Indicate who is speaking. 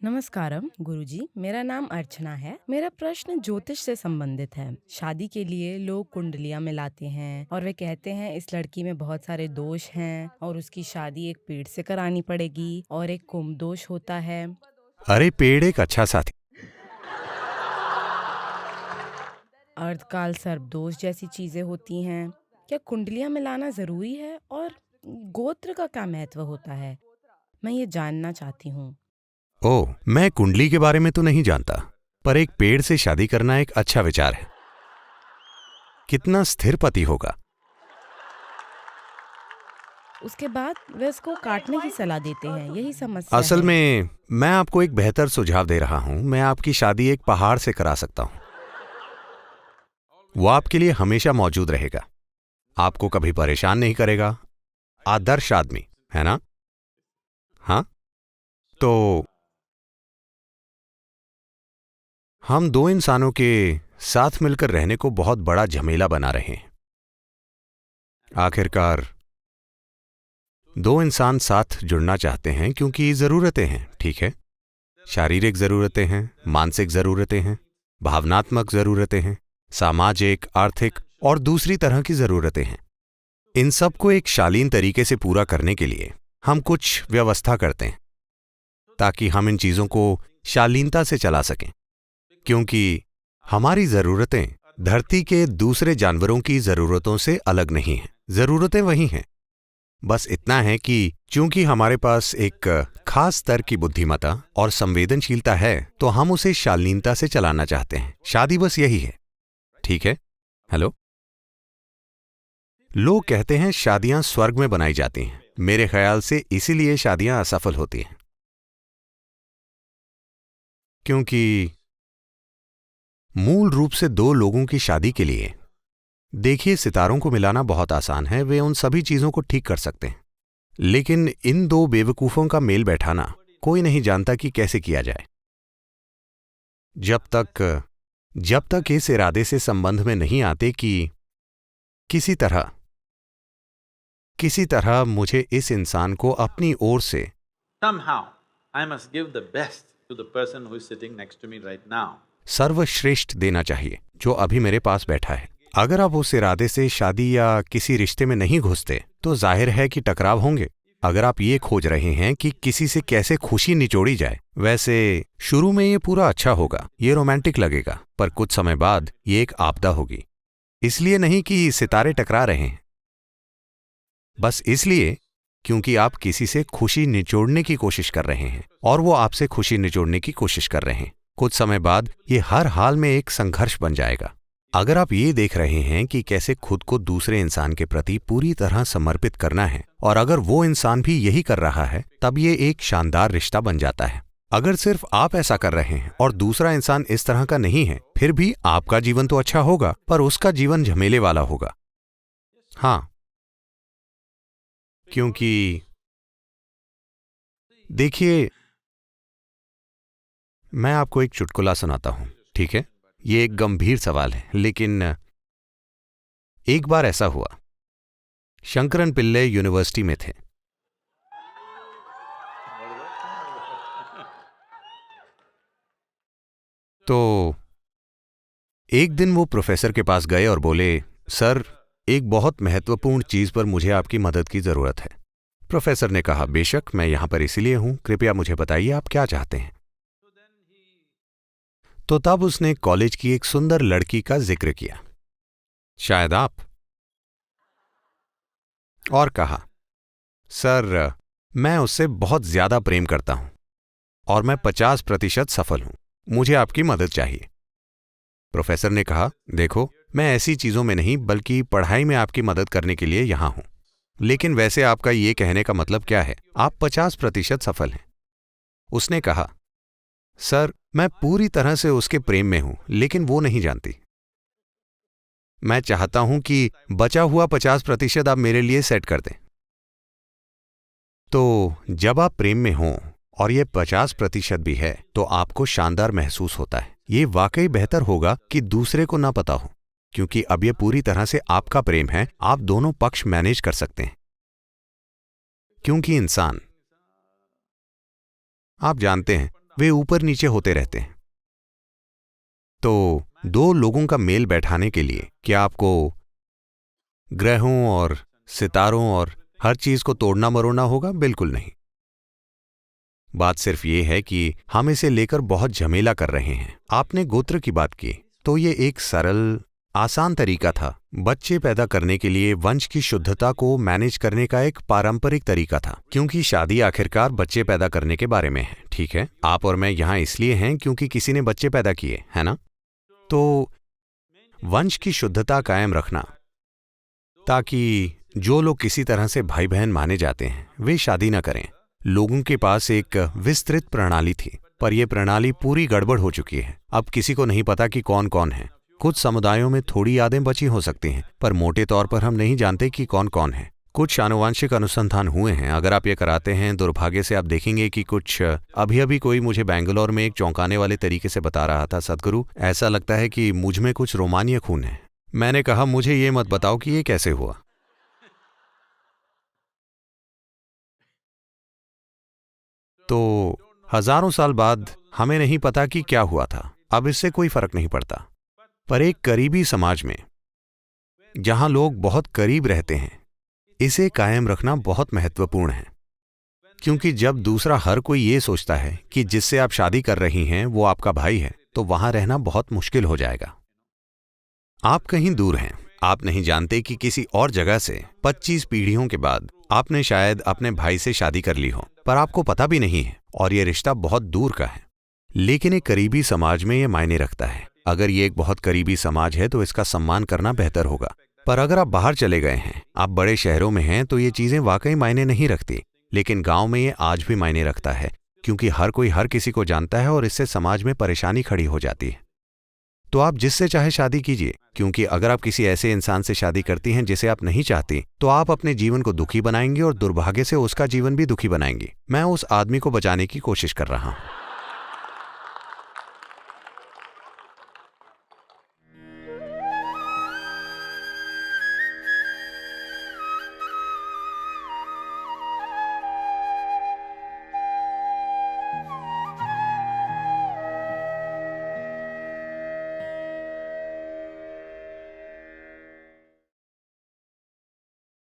Speaker 1: नमस्कारम गुरुजी, मेरा नाम अर्चना है। मेरा प्रश्न ज्योतिष से संबंधित है। शादी के लिए लोग कुंडलियां मिलाते हैं और वे कहते हैं इस लड़की में बहुत सारे दोष हैं और उसकी शादी एक पेड़ से करानी पड़ेगी और एक कुंभ दोष होता है।
Speaker 2: अरे पेड़ एक अच्छा साथी।
Speaker 1: अर्धकाल सर्प दोष जैसी चीजें होती हैं। क्या कुंडलियां मिलाना जरूरी है और गोत्र का क्या महत्व होता है? मैं ये जानना चाहती हूँ।
Speaker 2: ओह, मैं कुंडली के बारे में तो नहीं जानता, पर एक पेड़ से शादी करना एक अच्छा विचार है। कितना स्थिर पति होगा।
Speaker 1: उसके बाद वे इसको काटने की सलाह देते हैं, यही समस्या
Speaker 2: असल
Speaker 1: है।
Speaker 2: में मैं आपको एक बेहतर सुझाव दे रहा हूं। मैं आपकी शादी एक पहाड़ से करा सकता हूं। वो आपके लिए हमेशा मौजूद रहेगा, आपको कभी परेशान नहीं करेगा। आदर्श आदमी है ना? हाँ, तो हम दो इंसानों के साथ मिलकर रहने को बहुत बड़ा झमेला बना रहे हैं। आखिरकार दो इंसान साथ जुड़ना चाहते हैं क्योंकि जरूरतें हैं, ठीक है? शारीरिक जरूरतें हैं, मानसिक जरूरतें हैं, भावनात्मक जरूरतें हैं, सामाजिक, आर्थिक और दूसरी तरह की जरूरतें हैं। इन सब को एक शालीन तरीके से पूरा करने के लिए हम कुछ व्यवस्था करते हैं ताकि हम इन चीजों को शालीनता से चला सकें, क्योंकि हमारी जरूरतें धरती के दूसरे जानवरों की जरूरतों से अलग नहीं हैं। जरूरतें वही हैं, बस इतना है कि चूंकि हमारे पास एक खास स्तर की बुद्धिमत्ता और संवेदनशीलता है, तो हम उसे शालीनता से चलाना चाहते हैं। शादी बस यही है, ठीक है? हेलो, लोग कहते हैं शादियां स्वर्ग में बनाई जाती हैं। मेरे ख्याल से इसीलिए शादियां असफल होती हैं, क्योंकि मूल रूप से दो लोगों की शादी के लिए देखिए, सितारों को मिलाना बहुत आसान है, वे उन सभी चीजों को ठीक कर सकते हैं। लेकिन इन दो बेवकूफों का मेल बैठाना कोई नहीं जानता कि कैसे किया जाए। जब तक इस इरादे से संबंध में नहीं आते कि किसी तरह मुझे इस इंसान को अपनी ओर से
Speaker 3: Somehow, I must give the best to the person who is sitting next to me right now.
Speaker 2: सर्वश्रेष्ठ देना चाहिए जो अभी मेरे पास बैठा है। अगर आप उस इरादे से शादी या किसी रिश्ते में नहीं घुसते तो जाहिर है कि टकराव होंगे। अगर आप ये खोज रहे हैं कि किसी से कैसे खुशी निचोड़ी जाए, वैसे शुरू में ये पूरा अच्छा होगा, ये रोमांटिक लगेगा, पर कुछ समय बाद ये एक आपदा होगी। इसलिए नहीं कि सितारे टकरा रहे हैं, बस इसलिए क्योंकि आप किसी से खुशी निचोड़ने की कोशिश कर रहे हैं और वो आपसे खुशी निचोड़ने की कोशिश कर रहे हैं। कुछ समय बाद ये हर हाल में एक संघर्ष बन जाएगा। अगर आप ये देख रहे हैं कि कैसे खुद को दूसरे इंसान के प्रति पूरी तरह समर्पित करना है, और अगर वो इंसान भी यही कर रहा है, तब ये एक शानदार रिश्ता बन जाता है। अगर सिर्फ आप ऐसा कर रहे हैं और दूसरा इंसान इस तरह का नहीं है, फिर भी आपका जीवन तो अच्छा होगा, पर उसका जीवन झमेले वाला होगा। हाँ, क्योंकि देखिए, मैं आपको एक चुटकुला सुनाता हूं, ठीक है? ये एक गंभीर सवाल है, लेकिन एक बार ऐसा हुआ, शंकरन पिल्ले यूनिवर्सिटी में थे। तो एक दिन वो प्रोफेसर के पास गए और बोले, सर, एक बहुत महत्वपूर्ण चीज पर मुझे आपकी मदद की जरूरत है। प्रोफेसर ने कहा, बेशक, मैं यहां पर इसीलिए हूं, कृपया मुझे बताइए आप क्या चाहते हैं। तो तब उसने कॉलेज की एक सुंदर लड़की का जिक्र किया, शायद आप, और कहा, सर, मैं उससे बहुत ज्यादा प्रेम करता हूं और मैं 50% सफल हूं, मुझे आपकी मदद चाहिए। प्रोफेसर ने कहा, देखो, मैं ऐसी चीजों में नहीं बल्कि पढ़ाई में आपकी मदद करने के लिए यहां हूं। लेकिन वैसे आपका ये कहने का मतलब क्या है? आप 50% सफल हैं। उसने कहा, सर, मैं पूरी तरह से उसके प्रेम में हूं, लेकिन वो नहीं जानती। मैं चाहता हूं कि बचा हुआ 50% आप मेरे लिए सेट कर दें। तो जब आप प्रेम में हों और ये 50% भी है, तो आपको शानदार महसूस होता है। ये वाकई बेहतर होगा कि दूसरे को ना पता हो, क्योंकि अब ये पूरी तरह से आपका प्रेम है। आप दोनों पक्ष मैनेज कर सकते हैं, क्योंकि इंसान, आप जानते हैं, वे ऊपर नीचे होते रहते हैं। तो दो लोगों का मेल बैठाने के लिए क्या आपको ग्रहों और सितारों और हर चीज को तोड़ना मरोड़ना होगा? बिल्कुल नहीं। बात सिर्फ ये है कि हम इसे लेकर बहुत झमेला कर रहे हैं। आपने गोत्र की बात की, तो ये एक सरल आसान तरीका था। बच्चे पैदा करने के लिए वंश की शुद्धता को मैनेज करने का एक पारंपरिक तरीका था, क्योंकि शादी आखिरकार बच्चे पैदा करने के बारे में है। ठीक है, आप और मैं यहाँ इसलिए हैं क्योंकि किसी ने बच्चे पैदा किए, है ना? तो वंश की शुद्धता कायम रखना, ताकि जो लोग किसी तरह से भाई बहन माने जाते हैं वे शादी न करें। लोगों के पास एक विस्तृत प्रणाली थी, पर यह प्रणाली पूरी गड़बड़ हो चुकी है। अब किसी को नहीं पता कि कौन कौन है। कुछ समुदायों में थोड़ी यादें बची हो सकती हैं, पर मोटे तौर पर हम नहीं जानते कि कौन कौन है। कुछ आनुवांशिक अनुसंधान हुए हैं। अगर आप ये कराते हैं, दुर्भाग्य से आप देखेंगे कि कुछ अभी कोई मुझे बेंगलोर में एक चौंकाने वाले तरीके से बता रहा था, सदगुरु ऐसा लगता है कि मुझ में कुछ रोमानिय खून है। मैंने कहा, मुझे ये मत बताओ कि ये कैसे हुआ। तो हजारों साल बाद हमें नहीं पता कि क्या हुआ था। अब इससे कोई फर्क नहीं पड़ता, पर एक करीबी समाज में जहां लोग बहुत करीब रहते हैं, इसे कायम रखना बहुत महत्वपूर्ण है। क्योंकि जब दूसरा हर कोई ये सोचता है कि जिससे आप शादी कर रही हैं वो आपका भाई है, तो वहां रहना बहुत मुश्किल हो जाएगा। आप कहीं दूर हैं, आप नहीं जानते कि किसी और जगह से 25 पीढ़ियों के बाद आपने शायद अपने भाई से शादी कर ली हो, पर आपको पता भी नहीं है और ये रिश्ता बहुत दूर का है। लेकिन एक करीबी समाज में ये मायने रखता है। अगर ये एक बहुत करीबी समाज है तो इसका सम्मान करना बेहतर होगा। पर अगर आप बाहर चले गए हैं, आप बड़े शहरों में हैं, तो ये चीजें वाकई मायने नहीं रखती। लेकिन गांव में ये आज भी मायने रखता है, क्योंकि हर कोई हर किसी को जानता है और इससे समाज में परेशानी खड़ी हो जाती है। तो आप जिससे चाहे शादी कीजिए, क्योंकि अगर आप किसी ऐसे इंसान से शादी करती हैं जिसे आप नहीं चाहती, तो आप अपने जीवन को दुखी बनाएंगे और दुर्भाग्य से उसका जीवन भी दुखी बनाएंगी। मैं उस आदमी को बचाने की कोशिश कर रहा हूं।